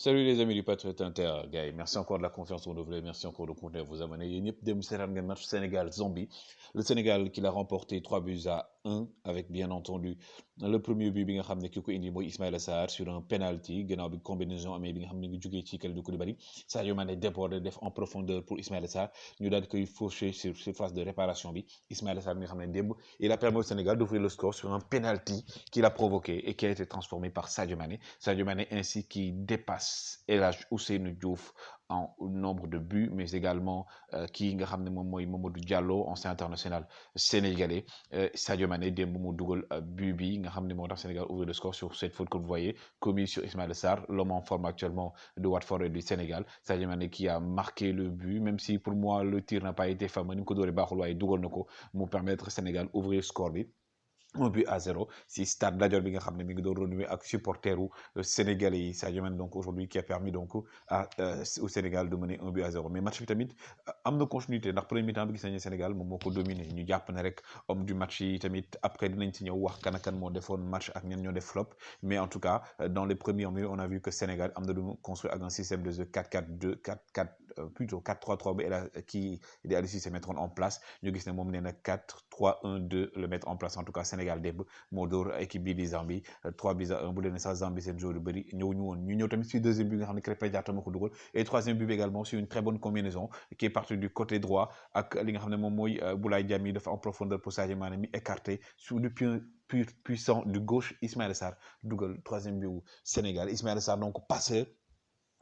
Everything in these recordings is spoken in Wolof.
Salut les amis du Patriot Inter, gars. Merci encore de la confiance renouvelée. Merci encore de continuer à vous abonner. Il y a un match Sénégal-Zambie. Le Sénégal qui l'a remporté 3 buts à 1 avec bien entendu le premier but bi nga xam ne ki ko indi mooy Ismaïla Sarr sur un penalty gannaaw bi combinaison amee bi nga xam ne ngi jógee ci Kalidou Koulibaly. Sadio Mané débordé def en profondeur pour Ismaïla Sarr ñu daal di koy fauché sur surface de réparation bi Ismaïla Sarr bi nga xam ne démb il a permis au Sénégal d'ouvrir le score sur un penalty qu'il a provoqué et qui a été transformé par Sadio Mané. Sadio Mané ainsi qui dépasse El Hadj Ousseynou Diouf en nombre de buts, mais également qui nga xam ne moom mooy Mamadou Diallo ancien international sénégalais. Sadio Mané démb mu dugal but bi nga xam ne moo tax Sénégal ouvre le score sur cette faute que vous voyez commise sur Ismaïla Sarr, l'homme en forme actuellement de Watford et du Sénégal. Sadio Mané qui a marqué le but, même si pour moi le tir n'a pas été fameux ni mu ko dooree baaxul waaye dugal na ko mu permettre Sénégal ouvrir score bi. 1 but à 0 si stade Lat Dior bi nga xam ne mi ngi doon renouer ak supporteru sénégalais yi Sadio Mané donc aujourd'hui qui a permis donc au Sénégal de mener 1 but à 0 mais match bi tamit am na continuité ndax premier mi-temps bi gis nañu Sénégal moom moo ko dominé ñu jàpp ne rek homme du match yi tamit après dinañ ci ñëw wax kan ak kan moo defoon match ak ñan ñoo def flop mais en tout cas dans les premières minutes on a vu que Sénégal am na lu mu construit ak un système de jeu 4-4-2 4-4 plutôt 4-3-3 bi kii di Aliou Cissé mettre en place ñu gis ne moom nee na 4-3-1-2 le mettre en place en tout cas Sénégal démb moo dóor équipe bii di Zambie 3 buts à 1 bu leen ne sax Zambie seen joueur yu bëri ñëw ñu woon ñu ñëw tamit si deuxième but nga xam ne Krépin Diatta moo ko dugal et troisième but également sur une très bonne combinaison qui est partie du côté droit ak li nga xam ne moom mooy Boulaye Dia mi dafa en profondeur pour Sadio Mané mi écarté sur le pied puissant du gauche Ismaïla Sarr dugal troisième but wu Sénégal Ismaïla Sarr donc passeur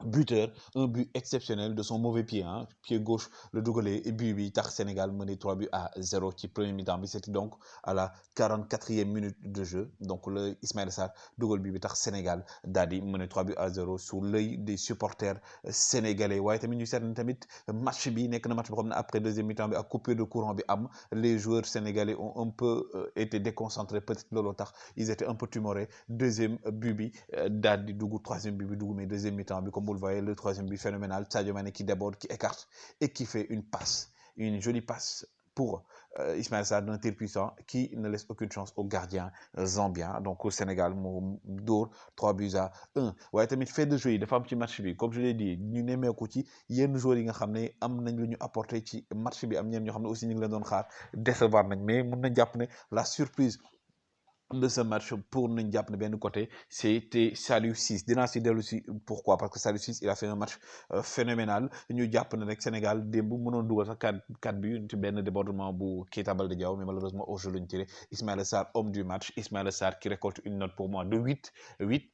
buteur, un but exceptionnel de son mauvais pied, hein, pied gauche, le dougalé et but tax Sénégal mené 3 buts à 0 qui premier mi-temps. C'était donc à la 44e minute de jeu. Donc le Ismaël Sarr dougal but tax Sénégal dadi mené 3 buts à 0 sous l'œil des supporters sénégalais. Ouais, tamit ñu seetlu tamit match bi nek na match bo xamné après deuxième mi-temps bi ak coupure de courant bi am les joueurs sénégalais ont un peu été déconcentrés peut-être lolo tax ils étaient un peu timorés. Deuxième but bi dadi dougu troisième but bi dougu mais deuxième mi-temps bi comme vous le voyez, le troisième but phénoménal, Sadio Mané qui déborde, qui écarte et qui fait une passe, une jolie passe pour Ismaël Sarr d'un tir puissant qui ne laisse aucune chance au gardien zambien. Donc au Sénégal, Mour 3 buts à 1. Ouais, tamit fait de jeu, dafa am ci match bi comme je l'ai dit, ñu némé ko ci yenn joueurs yi nga xamné am nañ lu ñu apporter ci match bi am ñen ñoo xamné aussi ñu ngi leen doon xaar décevoir nañ mais mën nañ japp né la surprise de ce match pour nañ jàpp ne benn côté c'était Saliou Ciss dinaa si dellu si pourquoi parce que Saliou Ciss il a fait un match phénoménal ñu jàpp ne rek Sénégal démb mënoon dugal sax 4 buts ci benn débordement bu Keita Baldé Diao mais malheureusement au jeu lañ tiré Ismaïla Sarr homme du match Ismaïla Sarr qui récolte une note pour moi de 8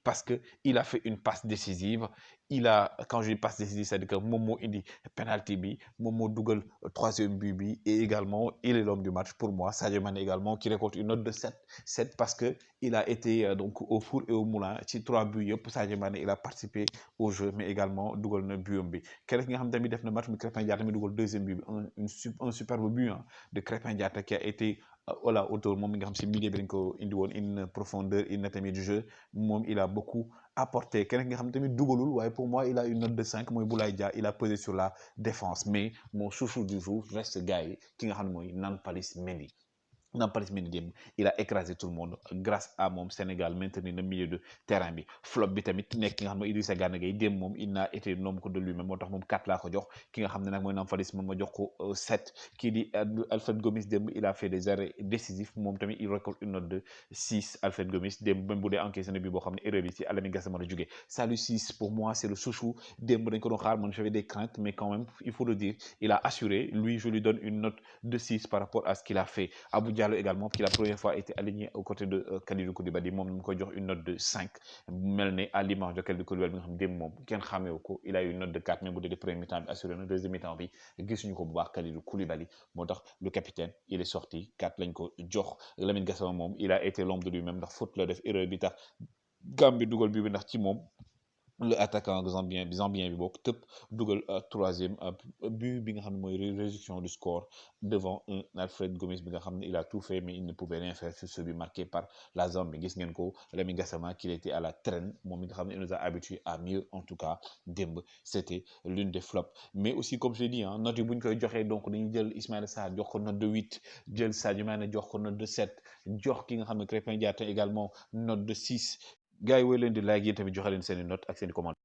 parce que il a fait une passe décisive il a quand je dis passe décisive c'est-à-dire que moom moo indi penalty bi moom moo dugal troisième but bi et également il est l'homme du match pour moi Sadio Mané également qui récolte une note de 7 parce que il a été donc au four et au moulin ci 3 buts yëpp Sadio Mané il a participé au jeu mais également dugal na butam bi keneen ki nga xam tamit def na match mi Krépin Diatta mi dugal deuxième but bi un superbe but hein, de Krépin Diatta qui a été voilà autour moom mi nga xam si milieu bi dañ ko indi woon une profondeur une tamit du jeu moom il a beaucoup apporté keneen nga xam tamit dugalul waaye pour moi il a une note de 5 mooy Boulaye Dia il a pesé sur la défense mais mon chouchou du jour reste gars yi ki nga xam ne mooy Nampalys Mendy Nampalys Mendy il a écrasé tout le monde grâce à mon Sénégal maintenir le milieu de terrain bi flop bi tamit nekk ki nga xam ne Idrissa Gana Gueye démb moom il n'a été l'homme que de lui-même moo tax moom 4 laa ko jox ki nga xam ne nag mooy Nampalys moom ma jox ko 7 kii di Alfred Gomis démb il a fait des arrêts décisifs moom tamit il récolte une note de 6 Alfred Gomis démb même bu dee encaissé na bi boo xam ne erreur bi ci Lamine Gassama la jógee Saliou Ciss pour moi c'est le chouchou démb dañ ko doon xaar man j'avais des craintes mais quand même il faut le dire il a assuré lui je lui donne une note de 6 par rapport à ce qu'il a fait Abou Diallo également qui la première fois été aligné aux côtés de Kalidou Koulibaly moom mu koy jox une note de 5 mel ne à l'image de Kalidou Koulibaly bi nga xam démb moom kenn xàmmeewu ko il a eu une note de 4 même bu dee premier mi-temps bi assuré na deuxième mi-temps bi gisuñu ko bu baax Kalidou Koulibaly moo tax le capitaine il est sorti 4 lañ ko jox Lamine Gassama moom il a été l'homme de lui-même ndax faute la def erreur bi tax Gambie dugal bi ndax ci moom le attaquant zambien bi bokk tëpp dugal troisième but bi nga xam ne mooy réduction du score devant un Alfred Gomis bi nga xam ne il a tout fait mais il ne pouvait rien faire sur celui marqué par la Zambie gis ngeen ko Lamine Gassama qu'il était à la traîne moom mi nga xam ne il nous a habitué à mieux en tout cas démb c'était l'une des flops mais aussi comme je l'ai dit hein note yi bu ñu koy joxee donc dañuy jël Ismaïla Sarr jox ko note de 8 jël Sadio Mané jox ko note de 7 jox ki nga xam ne Krépin Diatta également note de 6 gars yi woy leen di like yéen tamit joxe leen seen i note ak seen i commentaire